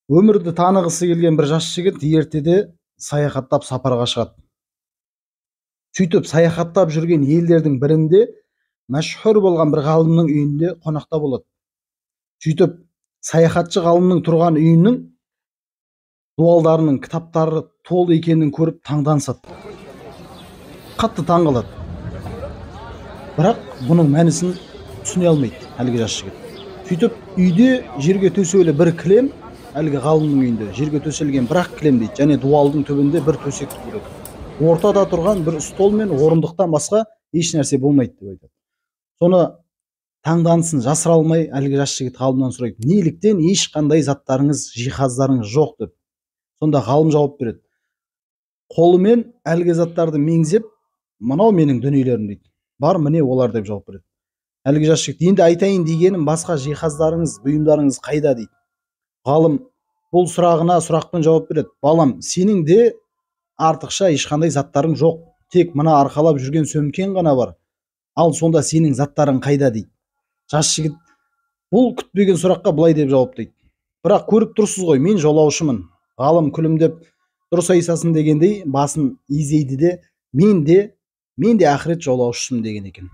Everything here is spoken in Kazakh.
Өмірді танығысы келген бір жас жігіт ертеде саяхаттап сапарға шығады. Сөйтіп саяхаттап жүрген елдердің бірінде мәшһүр болған бір ғалымның үйінде қонақта болады. Сөйтіп саяхатшы ғалымның тұрған үйінің дуалдарының кітаптары толы екенін көріп таңданысады. Қатты таң қалады. Бірақ бұның мәнісін түсіне алмайды әлгі жас жігіт. Сөйтіп үйде жерге төселі бір кілем, әлгі ғалымның үйінде жерге төселген бірақ кілем дейді, және дуалдың түбінде бір төсек көреді. Ортада тұрған бір стол мен орындықтан басқа еш нәрсе болмайды деп айтады. Соны таңданысын жасыра алмай әлгі жас жігіт ғалымнан сұрайды: неліктен ешқандай заттарыңыз, жиһаздарыңыз жоқ деп. Сонда ғалым жауап береді: қолымен әлгі заттарды меңзеп, мынау менің дүниелерім дейді. Бар, міне олар деп жауап береді. Әлгі жас жігіт: енді айтайын дегенім, басқа жиһаздарыңыз, бұйымдарыңыз қайда дейді. Ғалым бұл сұрағына сұрақпен жауап береді: балам, сенің де артықша ешқандай заттарың жоқ, тек мына арқалап жүрген сөмкен ғана бар. Ал сонда сенің заттарың қайда дейді. Жас жігіт бұл күтпеген сұраққа былай деп жауаптайды: бірақ көріп тұрсыз ғой, мен жолаушымын. Ғалым күлімдеп: дұрыс айтасың дегендей басын изейді де мен де ақырет жолаушысымын деген екен.